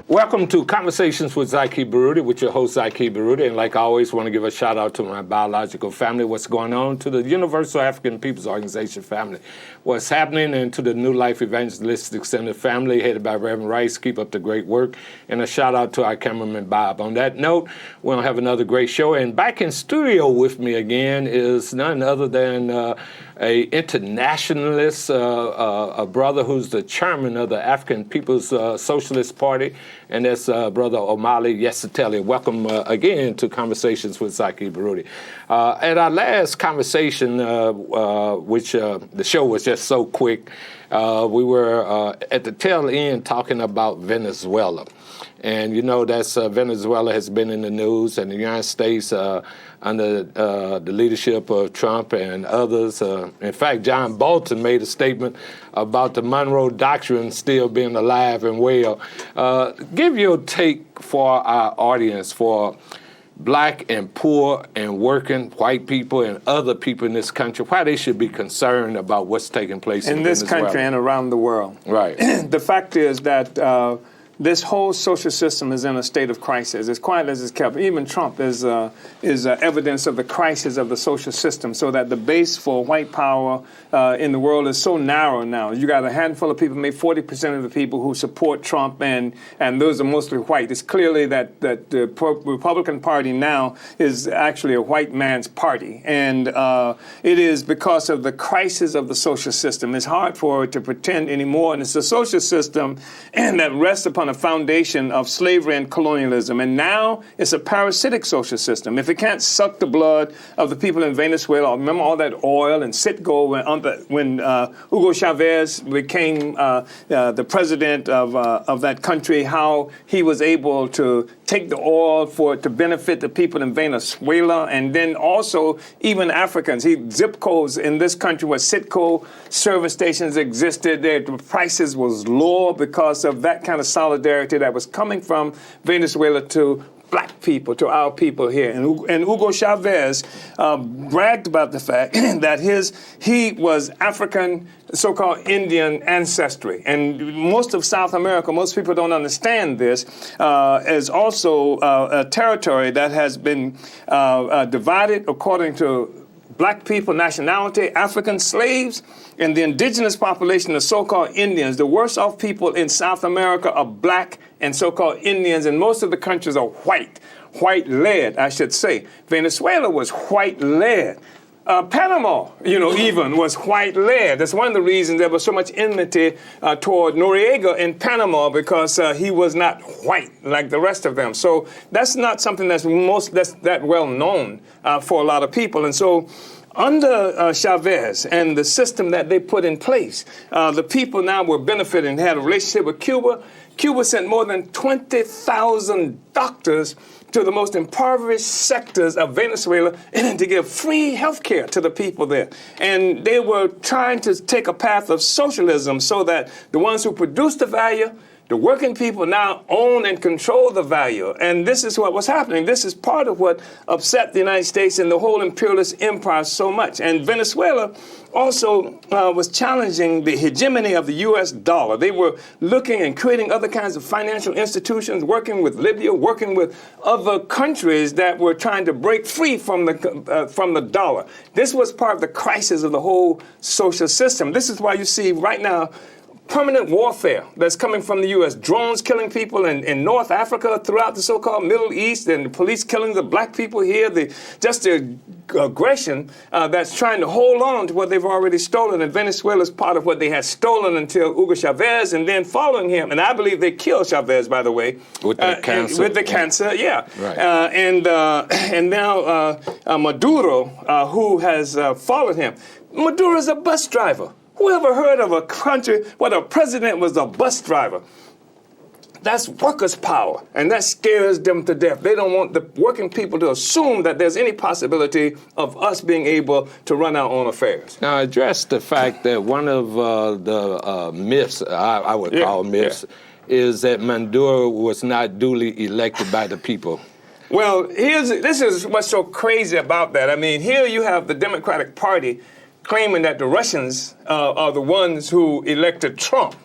Welcome to Conversations with Zaki Baruti, with your host, Zaki Baruti. And like I always want to give a shout out to my biological family, what's going on, to the Universal African Peoples Organization family, what's happening, and to the New Life Evangelistic Center family, headed by Reverend Rice. Keep up the great work. And a shout out to our cameraman, Bob. On that note, we'll have another great show. And back in studio with me again is none other than a internationalist, a brother who's the chairman of the African People's Socialist Party, and that's Brother Omaliye Yeshitela. Welcome again to Conversations with Zaki Baruti. At our last conversation, which the show was just so quick, we were at the tail end talking about Venezuela. And you know, that's Venezuela has been in the news, and the United States under the leadership of Trump and others. In fact, John Bolton made a statement about the Monroe Doctrine still being alive and well. Give your take for our audience, for black and poor and working white people and other people in this country, why they should be concerned about what's taking place in this Venezuela. Country and around the world. Right. The fact is that this whole social system is in a state of crisis. As quiet as it's kept, even Trump is evidence of the crisis of the social system, so that the base for white power in the world is so narrow now. You got a handful of people, maybe 40% of the people who support Trump, and those are mostly white. It's clearly that the Republican Party now is actually a white man's party, and it is because of the crisis of the social system. It's hard for it to pretend anymore, and it's a social system that rests upon a foundation of slavery and colonialism. And now it's a parasitic social system. If it can't suck the blood of the people in Venezuela, remember all that oil and Citgo when Hugo Chavez became the president of that country, how he was able to take the oil for it to benefit the people in Venezuela, and then also even Africans. Zip codes in this country where Citgo service stations existed, the prices was lower because of that kind of solidarity that was coming from Venezuela to black people, to our people here. And Hugo Chavez bragged about the fact that he was African, so-called Indian ancestry. And most of South America, most people don't understand this, is also a territory that has been divided according to black people, nationality, African slaves, and the indigenous population, the so-called Indians. The worst off people in South America are black and so-called Indians, and most of the countries are white-led, I should say. Venezuela was white-led. Panama, even was white-led. That's one of the reasons there was so much enmity toward Noriega in Panama, because he was not white like the rest of them. So that's not something that's that well known for a lot of people. And so under Chavez and the system that they put in place, the people now were benefiting, had a relationship with Cuba. Cuba sent more than 20,000 doctors to the most impoverished sectors of Venezuela to give free health care to the people there. And they were trying to take a path of socialism so that the ones who produce the value, the working people, now own and control the value. And this is what was happening. This is part of what upset the United States and the whole imperialist empire so much. And Venezuela also was challenging the hegemony of the U.S. dollar. They were looking and creating other kinds of financial institutions, working with Libya, working with other countries that were trying to break free from the dollar. This was part of the crisis of the whole social system. This is why you see right now permanent warfare that's coming from the U.S. Drones killing people in North Africa, throughout the so-called Middle East, and the police killing the black people here. The aggression that's trying to hold on to what they've already stolen. And Venezuela is part of what they had stolen until Hugo Chavez, and then following him. And I believe they killed Chavez, by the way. With the cancer. With the cancer, yeah. Right. And now Maduro, who has followed him. Maduro is a bus driver. Who ever heard of a country where the president was a bus driver? That's workers' power, and that scares them to death. They don't want the working people to assume that there's any possibility of us being able to run our own affairs. Now, address the fact that one of the myths, I would call myths, is that Maduro was not duly elected by the people. Well, this is what's so crazy about that. I mean, here you have the Democratic Party claiming that the Russians are the ones who elected Trump.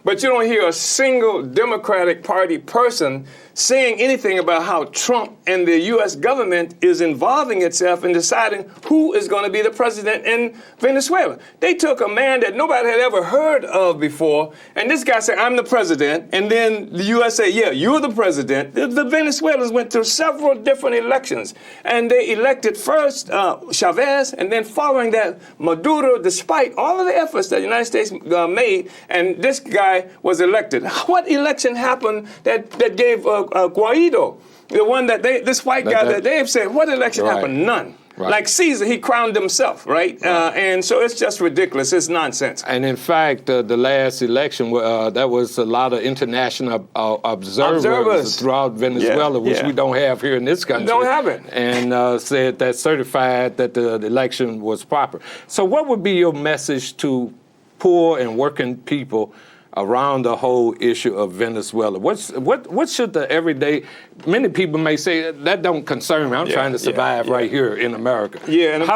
But you don't hear a single Democratic Party person saying anything about how Trump and the U.S. government is involving itself in deciding who is going to be the president in Venezuela. They took a man that nobody had ever heard of before, and this guy said, I'm the president, and then the U.S. said, yeah, you're the president. The Venezuelans went through several different elections, and they elected first Chavez, and then following that, Maduro, despite all of the efforts that the United States made, and this guy was elected. What election happened that gave Guaido, the one that this white guy that they've said, what election happened? None. Right. Like Caesar, he crowned himself, right? And so it's just ridiculous. It's nonsense. And in fact, the last election, that was a lot of international observers throughout Venezuela, which we don't have here in this country. Don't have it. And said that certified that the election was proper. So what would be your message to poor and working people around the whole issue of Venezuela? What should the everyday, many people may say, that don't concern me, I'm trying to survive right here in America. Yeah, and of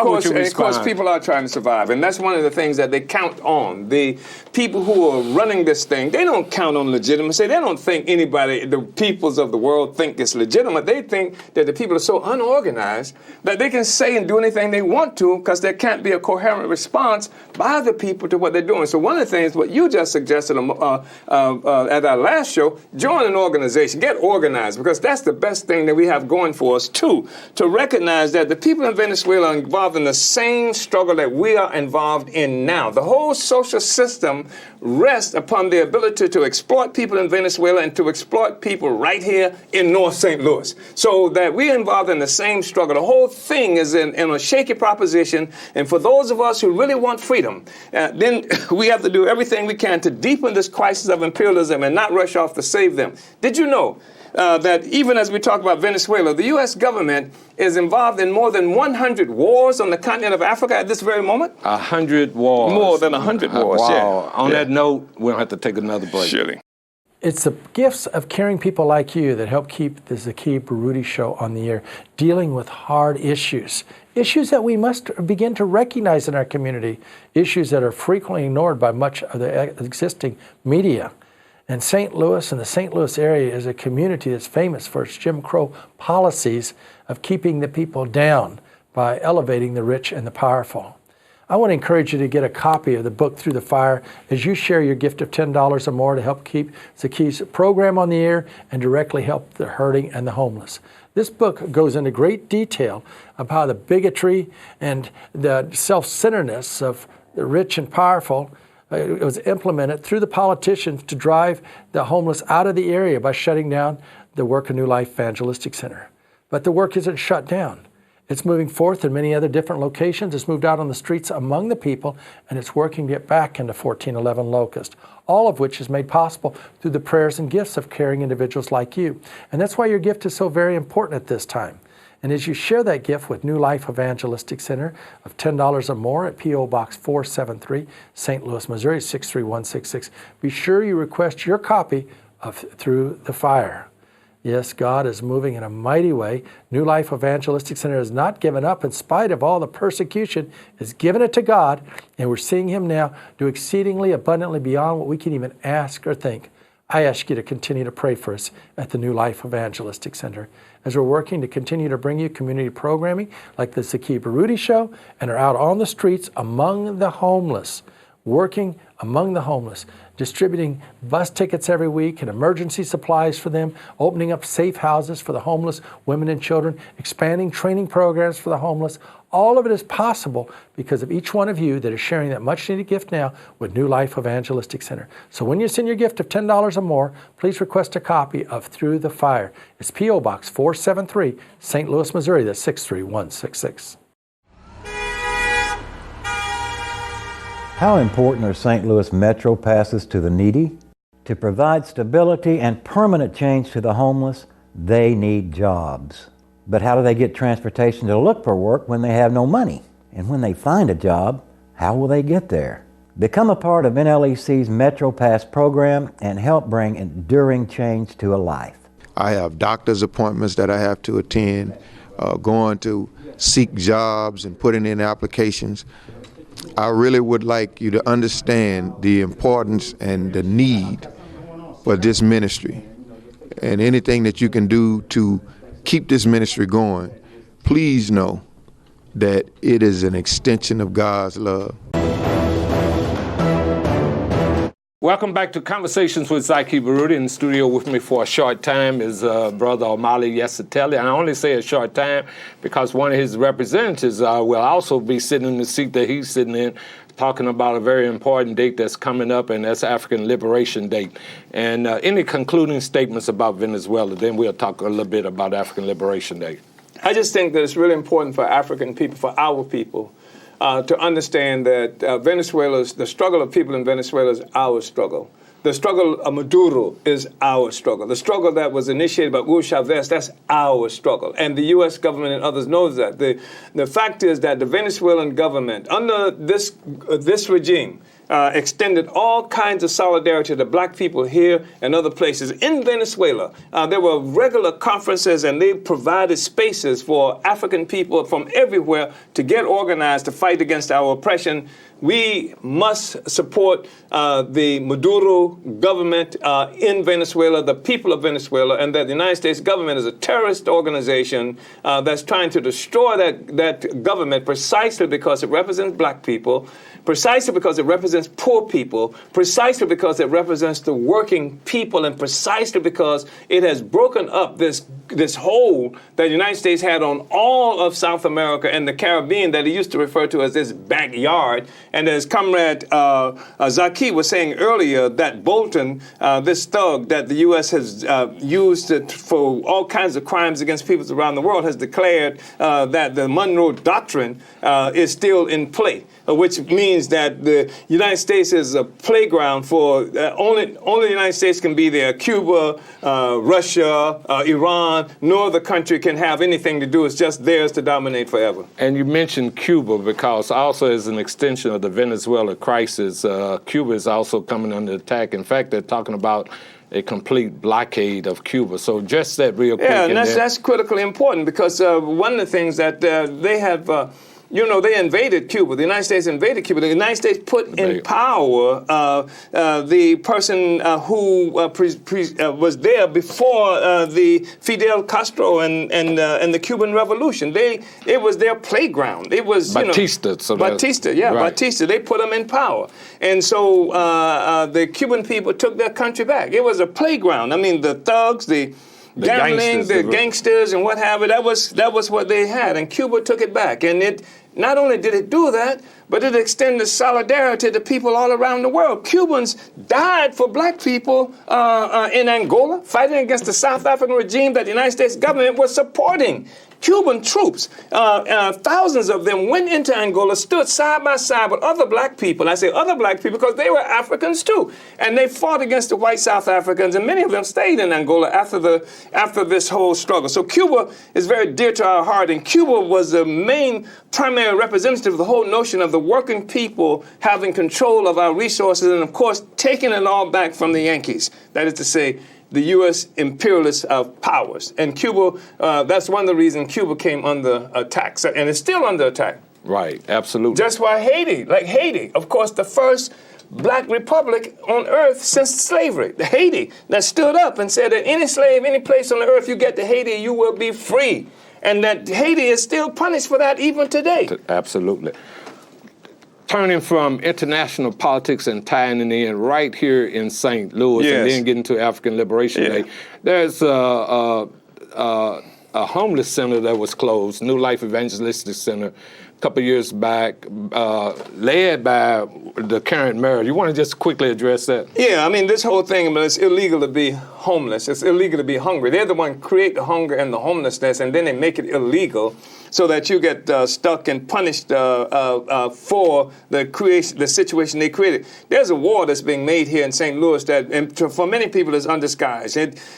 course people are trying to survive, and that's one of the things that they count on. The people who are running this thing, they don't count on legitimacy. They don't think the peoples of the world think it's legitimate. They think that the people are so unorganized that they can say and do anything they want to because there can't be a coherent response by the people to what they're doing. So one of the things, what you just suggested at our last show, join an organization, get organized, because that's the best thing that we have going for us, too, to recognize that the people in Venezuela are involved in the same struggle that we are involved in now. The whole social system rests upon the ability to exploit people in Venezuela and to exploit people right here in North St. Louis. So that we're involved in the same struggle. The whole thing is in a shaky proposition, and for those of us who really want freedom, then we have to do everything we can to deepen this crisis of imperialism and not rush off to save them. Did you know that even as we talk about Venezuela, the U.S. government is involved in more than 100 wars on the continent of Africa at this very moment? 100 wars. More than 100 wars, wow. On that note, we'll have to take another break. Surely. It's the gifts of caring people like you that help keep the Zaki Baruti Show on the air, dealing with hard issues that we must begin to recognize in our community, issues that are frequently ignored by much of the existing media. And St. Louis and the St. Louis area is a community that's famous for its Jim Crow policies of keeping the people down by elevating the rich and the powerful. I want to encourage you to get a copy of the book Through the Fire as you share your gift of $10 or more to help keep Zaki's program on the air and directly help the hurting and the homeless. This book goes into great detail of how the bigotry and the self-centeredness of the rich and powerful it was implemented through the politicians to drive the homeless out of the area by shutting down the work of New Life Evangelistic Center. But the work isn't shut down. It's moving forth in many other different locations. It's moved out on the streets among the people, and it's working to get back into 1411 Locust, all of which is made possible through the prayers and gifts of caring individuals like you. And that's why your gift is so very important at this time. And as you share that gift with New Life Evangelistic Center of $10 or more at P.O. Box 473, St. Louis, Missouri, 63166, be sure you request your copy of Through the Fire. Yes, God is moving in a mighty way. New Life Evangelistic Center has not given up in spite of all the persecution. It's given it to God, and we're seeing Him now do exceedingly abundantly beyond what we can even ask or think. I ask you to continue to pray for us at the New Life Evangelistic Center as we're working to continue to bring you community programming like the Zaki Baruti Show and are out on the streets among the homeless, working among the homeless, distributing bus tickets every week and emergency supplies for them, opening up safe houses for the homeless, women and children, expanding training programs for the homeless. All of it is possible because of each one of you that is sharing that much-needed gift now with New Life Evangelistic Center. So when you send your gift of $10 or more, please request a copy of Through the Fire. It's P.O. Box 473, St. Louis, Missouri. That's 63166. How important are St. Louis Metro passes to the needy? To provide stability and permanent change to the homeless, they need jobs. But how do they get transportation to look for work when they have no money? And when they find a job, how will they get there? Become a part of NLEC's Metro Pass program and help bring enduring change to a life. I have doctor's appointments that I have to attend, going to seek jobs and putting in applications. I really would like you to understand the importance and the need for this ministry, and anything that you can do to keep this ministry going. Please know that it is an extension of God's love. Welcome back to Conversations with Zaki Baruti. In the studio with me for a short time is Brother Omaliye Yeshitela. And I only say a short time because one of his representatives will also be sitting in the seat that he's sitting in, talking about a very important date that's coming up, and that's African Liberation Day. And any concluding statements about Venezuela, then we'll talk a little bit about African Liberation Day. I just think that it's really important for African people, for our people, to understand that the struggle of people in Venezuela is our struggle. The struggle of Maduro is our struggle. The struggle that was initiated by Hugo Chavez, that's our struggle. And the U.S. government and others knows that. The fact is that the Venezuelan government, under this regime, extended all kinds of solidarity to black people here and other places. In Venezuela, there were regular conferences, and they provided spaces for African people from everywhere to get organized to fight against our oppression. We must support the Maduro government in Venezuela, the people of Venezuela, and that the United States government is a terrorist organization that's trying to destroy that government precisely because it represents black people, precisely because it represents poor people, precisely because it represents the working people, and precisely because it has broken up this hold that the United States had on all of South America and the Caribbean that he used to refer to as this backyard. And as Comrade Zaki was saying earlier, that Bolton, this thug that the U.S. has used for all kinds of crimes against peoples around the world, has declared that the Monroe Doctrine is still in play, which means that the United States is a playground for only the United States can be there. Cuba, Russia, Iran, no other country can have anything to do. It's just theirs to dominate forever. And you mentioned Cuba because also as an extension of the Venezuela crisis, Cuba is also coming under attack. In fact, they're talking about a complete blockade of Cuba. So just that real quick. Yeah, and that's critically important because one of the things that they have... they invaded Cuba. The United States invaded Cuba. The United States put in power the person who was there before the Fidel Castro and the Cuban Revolution. It was their playground. It was Batista. Batista. They put them in power, and so the Cuban people took their country back. It was a playground. I mean, the thugs, the gambling, the gangsters, and what have you. That was what they had, and Cuba took it back. And it not only did it do that, but it extended solidarity to people all around the world. Cubans died for black people in Angola, fighting against the South African regime that the United States government was supporting. Cuban troops, thousands of them went into Angola, stood side by side with other black people. I say other black people because they were Africans too. And they fought against the white South Africans, and many of them stayed in Angola after this whole struggle. So Cuba is very dear to our heart, and Cuba was the main primary representative of the whole notion of the working people having control of our resources and, of course, taking it all back from the Yankees. That is to say, the U.S. imperialist powers. And Cuba, that's one of the reasons Cuba came under attack, and it's still under attack. Right, absolutely. Just why Haiti, of course, the first black republic on earth since slavery, Haiti, that stood up and said that any slave, any place on the earth you get to Haiti, you will be free. And that Haiti is still punished for that even today. Absolutely. Turning from international politics and tying it in right here in St. Louis, and then getting to African Liberation Day, there's a homeless center that was closed, New Life Evangelistic Center, a couple of years back, led by the current mayor. You want to just quickly address that? Yeah, I mean, this whole thing, it's illegal to be homeless. It's illegal to be hungry. They're the one who create the hunger and the homelessness, and then they make it illegal so that you get stuck and punished for the situation they created. There's a war that's being made here in St. Louis that for many people is undisguised.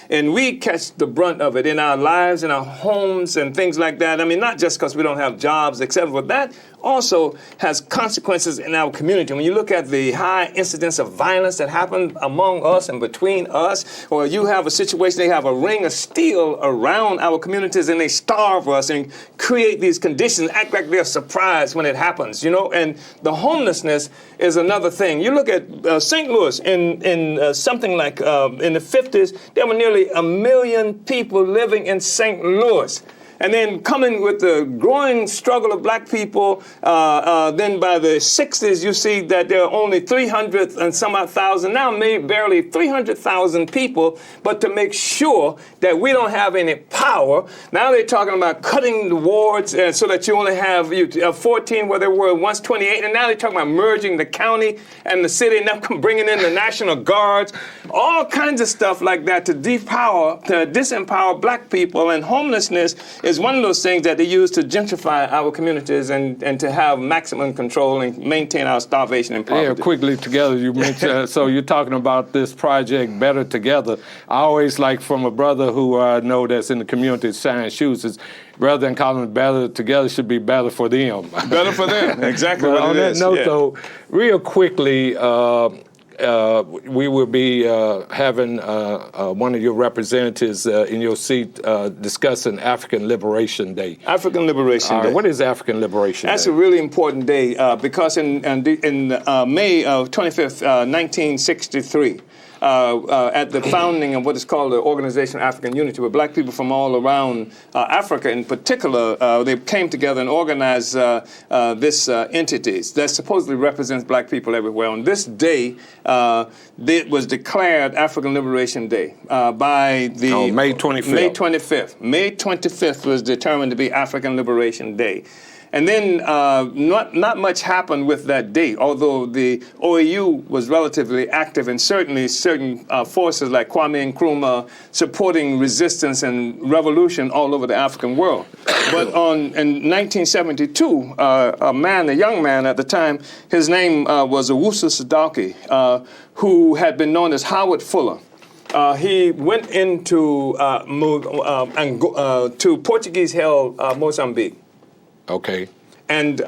And we catch the brunt of it in our lives, in our homes and things like that. I mean, not just because we don't have jobs, except for that. also has consequences in our community. When you look at the high incidence of violence that happen among us and between us, or you have a situation, they have a ring of steel around our communities and they starve us and create these conditions, act like they're surprised when it happens, and the homelessness is another thing. You look at St. Louis in something like in the 50s, there were nearly 1 million people living in St. Louis. And then coming with the growing struggle of black people, then by the 60s, you see that there are only 300 and some odd thousand, now maybe barely 300,000 people. But to make sure that we don't have any power, now they're talking about cutting the wards so that you only have 14 where there were once 28. And now they're talking about merging the county and the city, now bringing in the National Guards, all kinds of stuff like that to disempower black people. And homelessness is one of those things that they use to gentrify our communities and to have maximum control and maintain our starvation and poverty. Yeah, quickly together, you mentioned, so you're talking about this project, Better Together. I always like from a brother who I know that's in the community, Shine Shoes, is rather than calling it Better Together, should be better for them. Better for them, exactly what on it that is. note, though, real quickly, we will be having one of your representatives in your seat discussing African Liberation Day. African Liberation Day. What is African Liberation Day? That's a really important day because in May of 25th, 1963, at the founding of what is called the Organization of African Unity, where black people from all around Africa in particular, they came together and organized this entity that supposedly represents black people everywhere. On this day, it was declared African Liberation Day by the May 25th. May 25th. May 25th was determined to be African Liberation Day. And then not much happened with that date, although the OAU was relatively active and certainly certain forces like Kwame Nkrumah supporting resistance and revolution all over the African world. But in 1972, a young man at the time, his name was Owusu Sadauki, who had been known as Howard Fuller. He went into to Portuguese-held Mozambique. Okay. And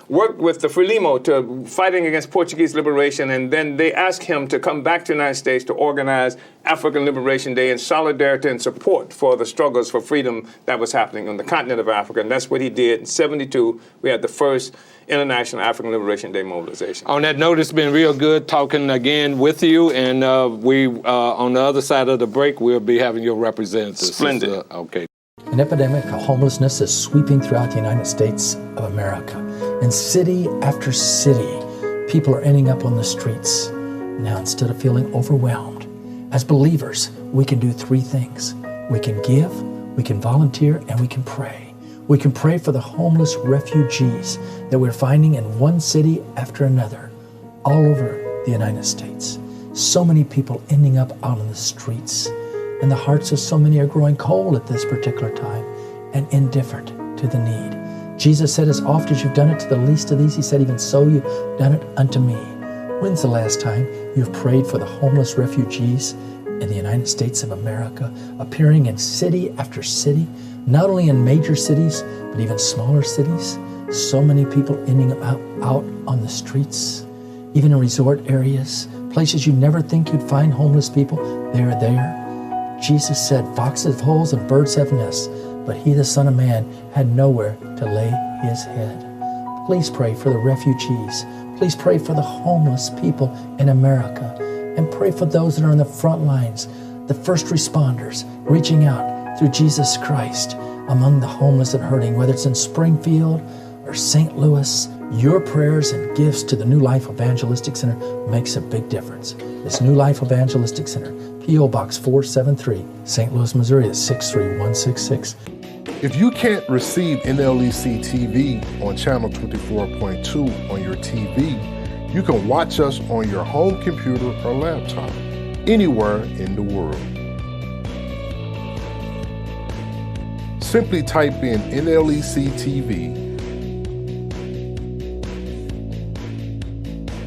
worked with the Frelimo to fighting against Portuguese liberation. And then they asked him to come back to the United States to organize African Liberation Day in solidarity and support for the struggles for freedom that was happening on the continent of Africa. And that's what he did. In 1972, we had the first International African Liberation Day mobilization. On that note, it's been real good talking again with you. And we, on the other side of the break, we'll be having your representatives. Splendid. Okay. An epidemic of homelessness is sweeping throughout the United States of America. In city after city, people are ending up on the streets. Now, instead of feeling overwhelmed, as believers, we can do three things. We can give, we can volunteer, and we can pray. We can pray for the homeless refugees that we're finding in one city after another, all over the United States. So many people ending up out on the streets. And the hearts of so many are growing cold at this particular time and indifferent to the need. Jesus said, as oft as you've done it to the least of these, he said, even so you've done it unto me. When's the last time you've prayed for the homeless refugees in the United States of America, appearing in city after city, not only in major cities, but even smaller cities? So many people ending up out on the streets, even in resort areas, places you never think you'd find homeless people, they're there. Jesus said, foxes have holes and birds have nests, but he, the Son of Man, had nowhere to lay his head. Please pray for the refugees. Please pray for the homeless people in America. And pray for those that are on the front lines, the first responders, reaching out through Jesus Christ among the homeless and hurting, whether it's in Springfield or St. Louis. Your prayers and gifts to the New Life Evangelistic Center makes a big difference. This New Life Evangelistic Center, P.O. Box 473, St. Louis, Missouri, is 63166. If you can't receive NLEC TV on channel 24.2 on your TV, you can watch us on your home computer or laptop, anywhere in the world. Simply type in NLEC TV,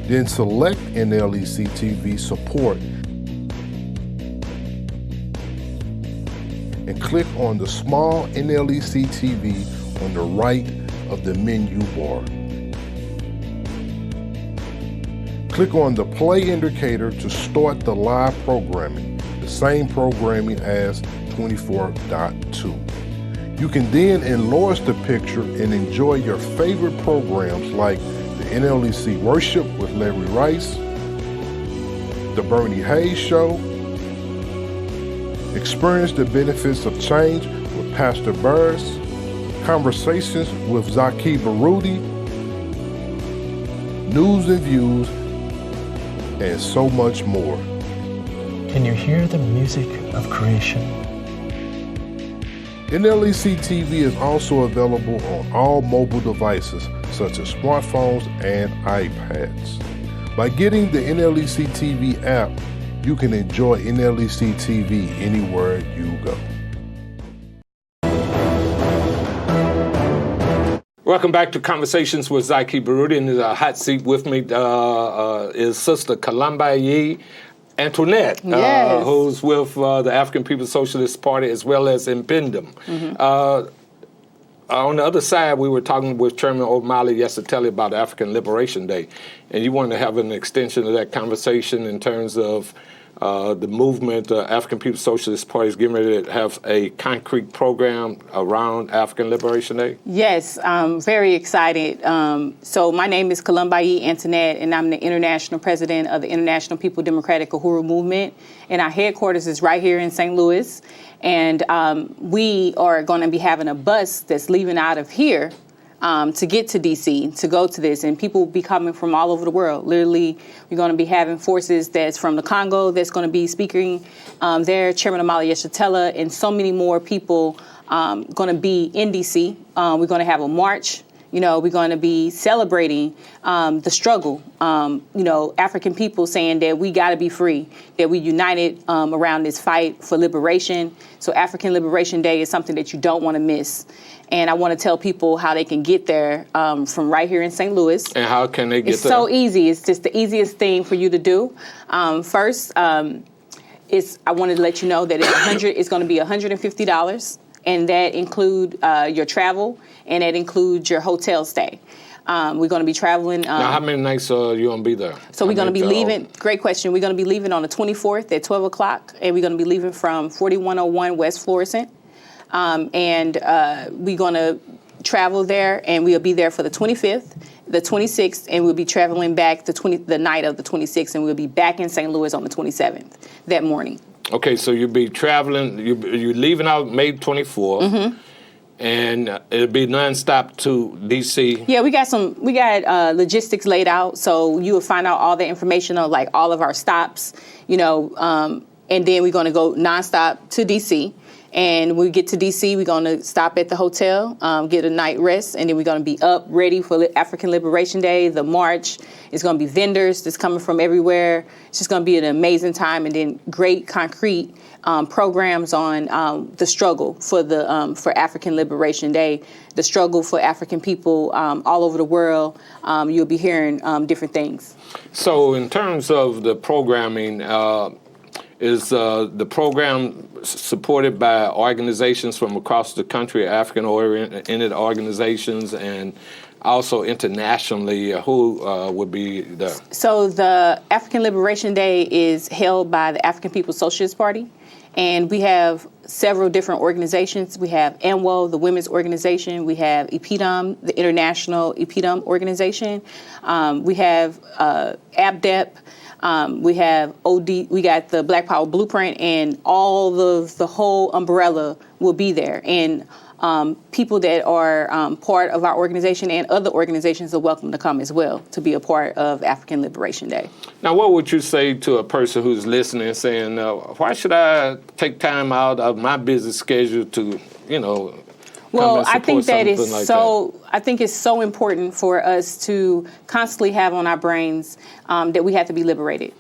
then select NLEC TV support and click on the small NLEC TV on the right of the menu bar. Click on the play indicator to start the live programming, the same programming as 24.2. You can then enlarge the picture and enjoy your favorite programs like the NLEC Worship with Larry Rice, The Bernie Hayes Show, Experience the Benefits of Change with Pastor Burris, Conversations with Zaki Baruti, News and Views, and so much more. Can you hear the music of creation? NLEC TV is also available on all mobile devices such as smartphones and iPads. By getting the NLEC TV app, you can enjoy NLEC TV anywhere you go. Welcome back to Conversations with Zaki Baruti. In the hot seat with me is Sister Kalambay Andenet, Yes. who's with the African People's Socialist Party as well as in Bendham. On the other side, we were talking with Chairman Omaliye Yeshitela about African Liberation Day, and you wanted to have an extension of that conversation in terms of the movement, African People's Socialist Party is getting ready to have a concrete program around African Liberation Day? Yes, I'm very excited. So my name is Kalambay Andenet, and I'm the International President of the International People Democratic Uhuru Movement, and our headquarters is right here in St. Louis. And we are going to be having a bus that's leaving out of here to get to D.C., to go to this. And people will be coming from all over the world. Literally, we're going to be having forces that's from the Congo that's going to be speaking there, Chairman Omaliye Yeshitela, and so many more people going to be in D.C. We're going to have a march. You know, we're going to be celebrating the struggle, African people saying that we got to be free, that we united around this fight for liberation. So African Liberation Day is something that you don't want to miss. And I want to tell people how they can get there from right here in St. Louis. And how can they get there? It's so easy. It's just the easiest thing for you to do. First, I wanted to let you know that it's going to be $150. And that include your travel, and that includes your hotel stay. We're going to be traveling. Now, how many nights are you going to be there? So we're going to be leaving. Great question. We're going to be leaving on the 24th at 12 o'clock, and we're going to be leaving from 4101 West Florissant. And we're going to travel there, and we'll be there for the 25th, the 26th, and we'll be traveling back the night of the 26th, and we'll be back in St. Louis on the 27th that morning. Okay, so you'll be traveling, you're leaving out May 24th, and it'll be nonstop to D.C. Yeah, we got logistics laid out, so you will find out all the information on like all of our stops, and then we're going to go nonstop to D.C. And when we get to D.C., we're going to stop at the hotel, get a night rest, and then we're going to be up ready for African Liberation Day, the march. It's going to be vendors that's coming from everywhere. It's just going to be an amazing time, and then great concrete programs on the struggle for African Liberation Day, the struggle for African people all over the world. You'll be hearing different things. So in terms of the programming, is the program supported by organizations from across the country, African-oriented organizations, and also internationally? Who would be there? So the African Liberation Day is held by the African People's Socialist Party, and we have several different organizations. We have ANWO, the women's organization. We have EPDM, the international EPDM organization. We have ABDEP. We have OD, we got the Black Power Blueprint, and all of the whole umbrella will be there. And people that are part of our organization and other organizations are welcome to come as well to be a part of African Liberation Day. Now, what would you say to a person who's listening saying, why should I take time out of my busy schedule to, Well, I think that is I think it's so important for us to constantly have on our brains that we have to be liberated,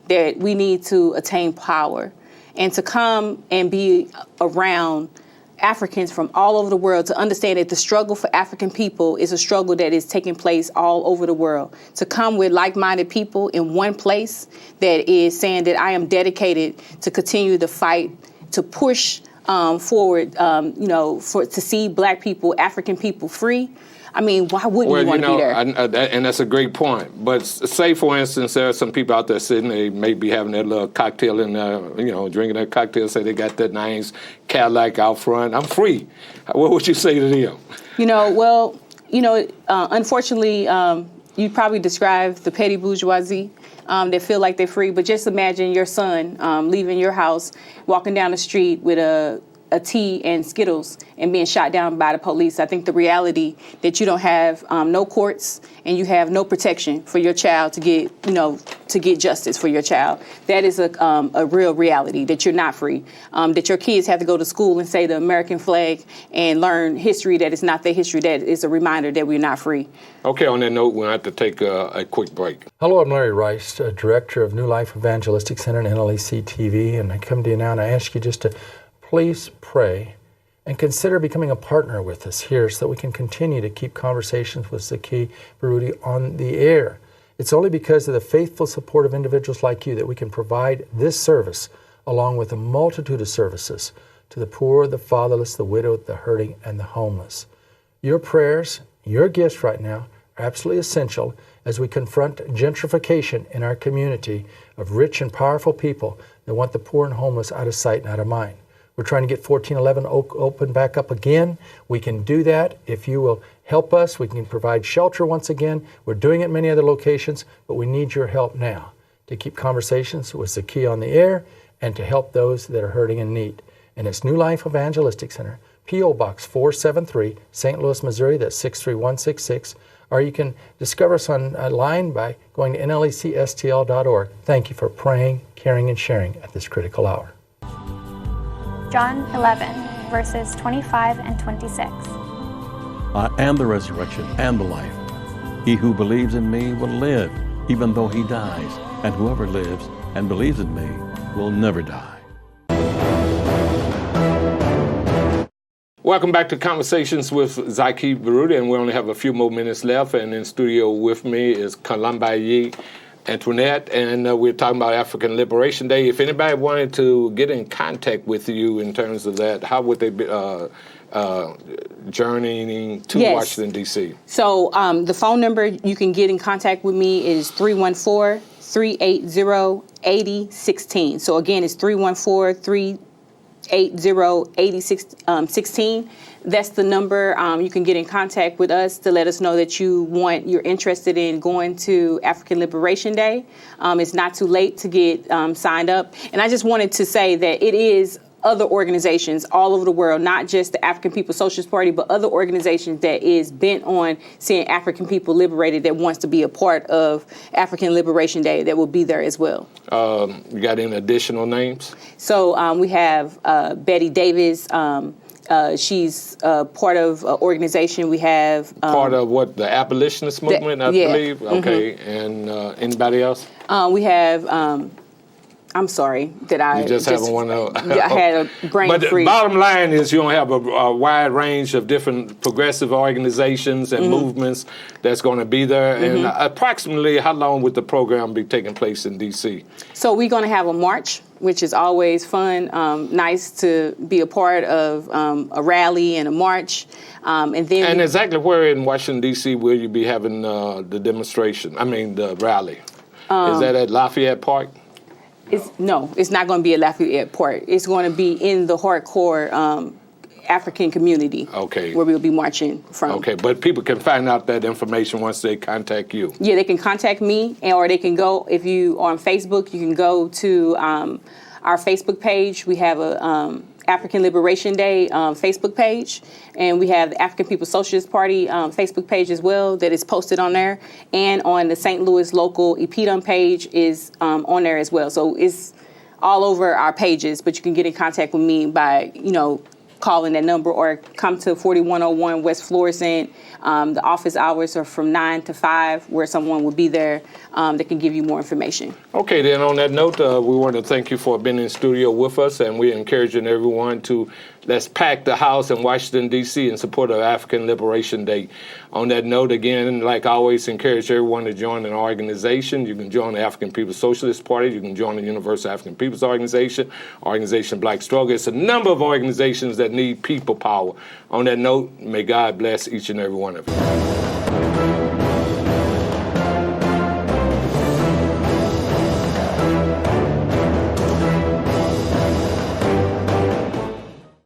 that we need to attain power, and to come and be around Africans from all over the world to understand that the struggle for African people is a struggle that is taking place all over the world. To come with like-minded people in one place that is saying that I am dedicated to continue the fight, to push forward, to see Black people, African people free. I mean, why wouldn't you want to be there? And that's a great point. But say, for instance, there are some people out there sitting, they may be having their little cocktail in there, drinking their cocktail, say they got that nice Cadillac out front. I'm free. What would you say to them? Unfortunately, you probably describe the petty bourgeoisie that feel like they're free. But just imagine your son leaving your house, walking down the street with a tea and Skittles and being shot down by the police. I think the reality that you don't have no courts and you have no protection for your child to get justice for your child. That is a real reality, that you're not free. That your kids have to go to school and say the American flag and learn history that is not their history. That is a reminder that we're not free. Okay, on that note, we'll have to take a quick break. Hello, I'm Larry Rice, Director of New Life Evangelistic Center and NLEC TV, and I come to you now and I ask you just to please pray and consider becoming a partner with us here so that we can continue to keep conversations with Zaki Baruti on the air. It's only because of the faithful support of individuals like you that we can provide this service along with a multitude of services to the poor, the fatherless, the widowed, the hurting, and the homeless. Your prayers, your gifts right now are absolutely essential as we confront gentrification in our community of rich and powerful people that want the poor and homeless out of sight and out of mind. We're trying to get 1411 open back up again. We can do that if you will help us. We can provide shelter once again. We're doing it in many other locations, but we need your help now to keep conversations with Zaki on the air and to help those that are hurting and need. And it's New Life Evangelistic Center, P.O. Box 473, St. Louis, Missouri. That's 63166. Or you can discover us online by going to nlecstl.org. Thank you for praying, caring, and sharing at this critical hour. John 11, verses 25 and 26. I am the resurrection and the life. He who believes in me will live, even though he dies, and whoever lives and believes in me will never die. Welcome back to Conversations with Zaki Baruti, and we only have a few more minutes left, and in studio with me is Kalambay Antoinette, and we're talking about African Liberation Day. If anybody wanted to get in contact with you in terms of that, how would they be journeying to Washington, D.C.? So the phone number you can get in contact with me is 314-380-8016. So again, it's 314-380-8016. That's the number. You can get in contact with us to let us know that you're interested in going to African Liberation Day. It's not too late to get signed up. And I just wanted to say that it is other organizations all over the world, not just the African People's Socialist Party, but other organizations that is bent on seeing African people liberated, that wants to be a part of African Liberation Day, that will be there as well. You got any additional names? So we have Betty Davis. She's part of an organization. We have part of what, the abolitionist movement, I believe. Okay, and anybody else? We have. I'm sorry that I haven't one of. I had a brain freeze. But the bottom line is, you don't have a wide range of different progressive organizations and movements that's going to be there. And approximately, how long would the program be taking place in D.C.? So we're going to have a march, which is always fun. Nice to be a part of a rally and a march. And exactly where in Washington, D.C. will you be having the demonstration? I mean, the rally. Is that at Lafayette Park? No, it's not going to be at Lafayette Park. It's going to be in the hardcore African community. Okay. Where we'll be marching from. Okay, but people can find out that information once they contact you. Yeah, they can contact me, or they can go, if you are on Facebook, you can go to our Facebook page. We have a African Liberation Day Facebook page, and we have the African People's Socialist Party Facebook page as well that is posted on there, and on the St. Louis local EPDM page is on there as well. So it's all over our pages, but you can get in contact with me by, calling that number, or come to 4101 West Florissant. The office hours are from 9 to 5, where someone will be there that can give you more information. Okay, then on that note, we want to thank you for being in studio with us, and we're encouraging everyone to let's pack the house in Washington, D.C. in support of African Liberation Day. On that note, again, like I always encourage everyone to join an organization. You can join the African People's Socialist Party. You can join the Universal African People's Organization Black Struggle. It's a number of organizations that but need people power. On that note, may God bless each and every one of you.